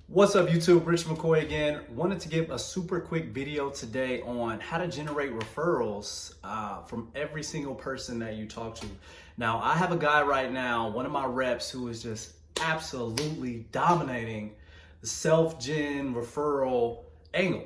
What's up YouTube, Rich McCoy again. Wanted to give a super quick video today on how to generate referrals from every single person that you talk to. Now, I have a guy right now, one of my reps, who is just absolutely dominating the self-gen referral angle,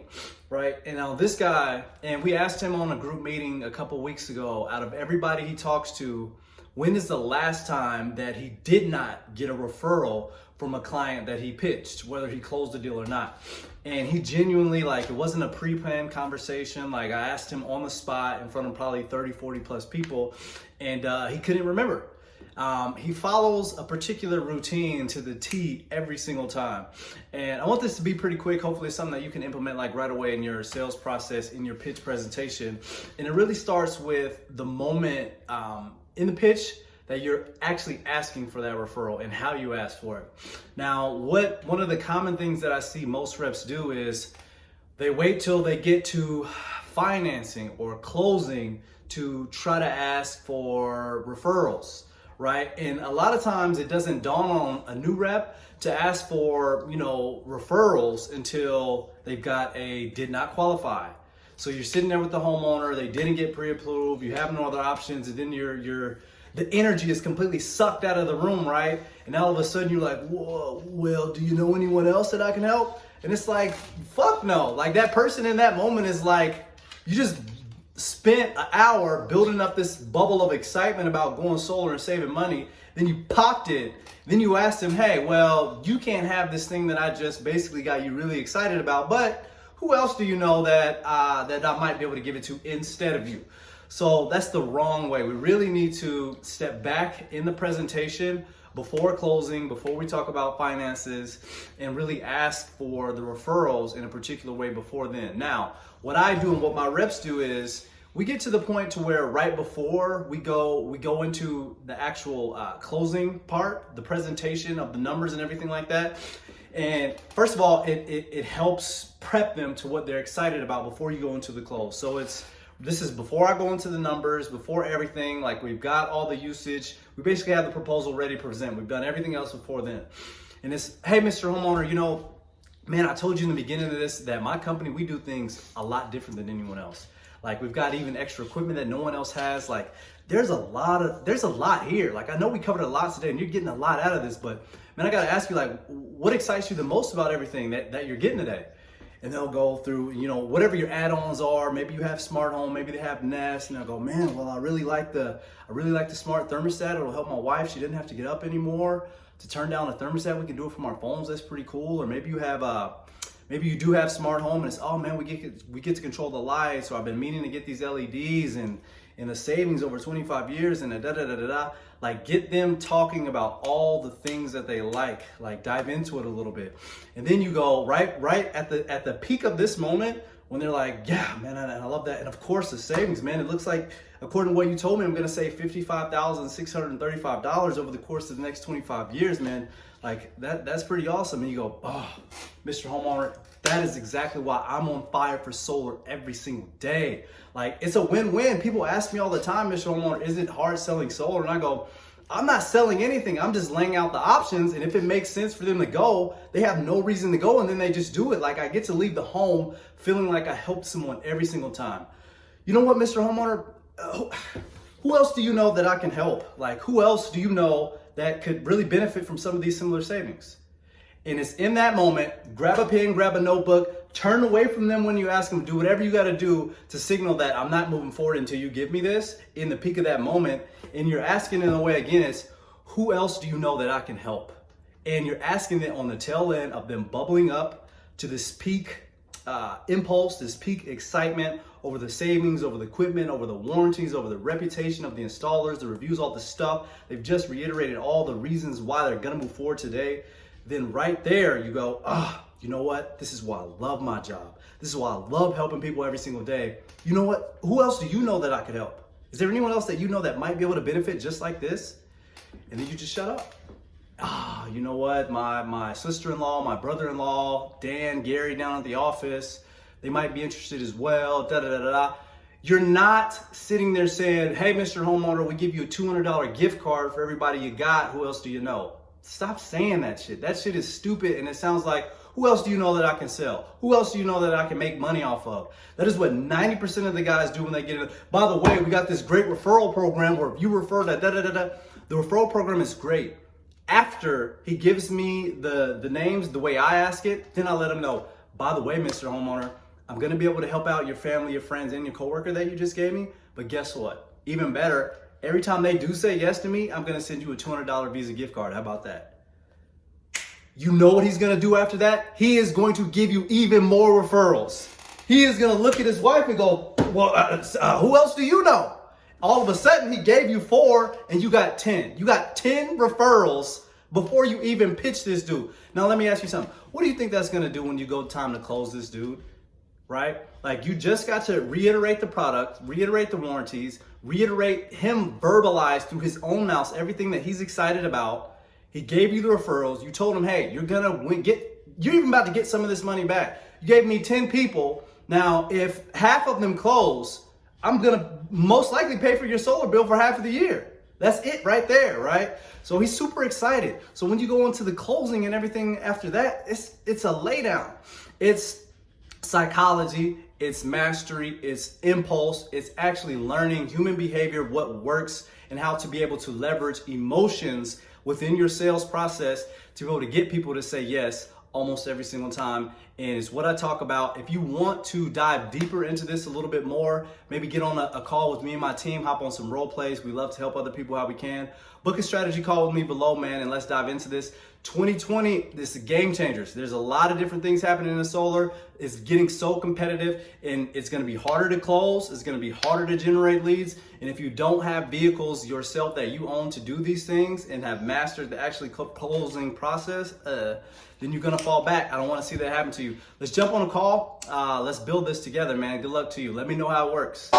right? And now this guy, and we asked him on a group meeting a couple weeks ago, out of everybody he talks to, when is the last time that he did not get a referral from a client that he pitched, whether he closed the deal or not? And he genuinely, it wasn't a pre-planned conversation. I asked him on the spot in front of probably 30, 40 plus people, and he couldn't remember. He follows a particular routine to the T every single time. And I want this to be pretty quick. Hopefully it's something that you can implement right away in your sales process, in your pitch presentation. And it really starts with the moment in the pitch that you're actually asking for that referral and how you ask for it. Now, one of the common things that I see most reps do is they wait till they get to financing or closing to try to ask for referrals, right? And a lot of times it doesn't dawn on a new rep to ask for, referrals until they've got a did not qualify. So you're sitting there with the homeowner, they didn't get pre-approved, you have no other options, and then the energy is completely sucked out of the room, right? And all of a sudden you're like, whoa, well, do you know anyone else that I can help? And it's like, fuck no. That person in that moment is like, you just spent an hour building up this bubble of excitement about going solar and saving money. Then you popped it. Then you asked him, hey, well, you can't have this thing that I just basically got you really excited about, but who else do you know that that I might be able to give it to instead of you? So that's the wrong way. We really need to step back in the presentation before closing, before we talk about finances, and really ask for the referrals in a particular way before then. Now, what I do and what my reps do is we get to the point to where right before we go into the actual closing part, the presentation of the numbers and everything like that. And first of all, it helps prep them to what they're excited about before you go into the close. So this is before I go into the numbers, before everything. We've got all the usage. We basically have the proposal ready to present. We've done everything else before then. And it's, hey, Mr. Homeowner, man, I told you in the beginning of this that my company, we do things a lot different than anyone else. We've got even extra equipment that no one else has. There's a lot here. I know we covered a lot today and you're getting a lot out of this, but man, I gotta ask you, what excites you the most about everything that you're getting today? And they'll go through, whatever your add-ons are. Maybe you have smart home, maybe they have Nest, and they'll go, man, well, I really like the smart thermostat. It'll help my wife. She didn't have to get up anymore to turn down a thermostat. We can do it from our phones. That's pretty cool. Or maybe you have maybe you do have smart home, and it's, oh man, we get to control the lights. So I've been meaning to get these LEDs and the savings over 25 years and da-da-da-da-da. Get them talking about all the things that they like dive into it a little bit. And then you go right at the peak of this moment when they're like, yeah, man, I love that. And of course the savings, man, it looks like, according to what you told me, I'm gonna save $55,635 over the course of the next 25 years, man. That's pretty awesome. And you go, oh, Mr. Homeowner, that is exactly why I'm on fire for solar every single day. It's a win-win. People ask me all the time, Mr. Homeowner, is it hard selling solar? And I go, I'm not selling anything. I'm just laying out the options. And if it makes sense for them to go, they have no reason to go. And then they just do it. I get to leave the home feeling like I helped someone every single time. You know what, Mr. Homeowner? Who else do you know that I can help? Who else do you know that could really benefit from some of these similar savings? And it's in that moment, grab a pen, grab a notebook, turn away from them when you ask them, do whatever you got to do to signal that I'm not moving forward until you give me this in the peak of that moment. And you're asking in a way, again, it's who else do you know that I can help? And you're asking it on the tail end of them bubbling up to this peak impulse, this peak excitement over the savings, over the equipment, over the warranties, over the reputation of the installers, the reviews, all the stuff. They've just reiterated all the reasons why they're going to move forward today. Then right there you go, you know what? This is why I love my job. This is why I love helping people every single day. You know what? Who else do you know that I could help? Is there anyone else that you know that might be able to benefit just like this? And then you just shut up. You know what? My sister-in-law, my brother-in-law, Dan, Gary down at the office, they might be interested as well, da-da-da-da-da. You're not sitting there saying, hey, Mr. Homeowner, we give you a $200 gift card for everybody you got. Who else do you know? Stop saying that shit. That shit is stupid, and it sounds like, who else do you know that I can sell? Who else do you know that I can make money off of? That is what 90% of the guys do when they get in. By the way, we got this great referral program where if you refer that, the referral program is great. After he gives me the names, the way I ask it, then I let him know, by the way, Mr. Homeowner, I'm gonna be able to help out your family, your friends, and your coworker that you just gave me. But guess what? Even better, every time they do say yes to me, I'm gonna send you a $200 Visa gift card. How about that? You know what he's gonna do after that? He is going to give you even more referrals. He is gonna look at his wife and go, well, who else do you know? All of a sudden, he gave you 4 and you got 10. You got 10 referrals before you even pitch this dude. Now, let me ask you something. What do you think that's gonna do when you go time to close this dude? Right? Like, you just got to reiterate the product, reiterate the warranties, reiterate him verbalize through his own mouth everything that he's excited about. He gave you the referrals. You told him, hey, you're even about to get some of this money back. You gave me 10 people. Now, if half of them close, I'm gonna most likely pay for your solar bill for half of the year. That's it right there, right? So he's super excited. So when you go into the closing and everything after that, it's a laydown. It's psychology, it's mastery, it's impulse, it's actually learning human behavior, what works, and how to be able to leverage emotions within your sales process to be able to get people to say yes almost every single time. And it's what I talk about. If you want to dive deeper into this a little bit more, maybe get on a call with me and my team, hop on some role plays. We love to help other people how we can. Book a strategy call with me below, man, and let's dive into this. 2020, this is game changers. There's a lot of different things happening in solar. It's getting so competitive, and it's gonna be harder to close. It's gonna be harder to generate leads. And if you don't have vehicles yourself that you own to do these things and have mastered the actually closing process, then you're gonna fall back. I don't wanna see that happen to you. Let's jump on a call. Let's build this together, man. Good luck to you. Let me know how it works.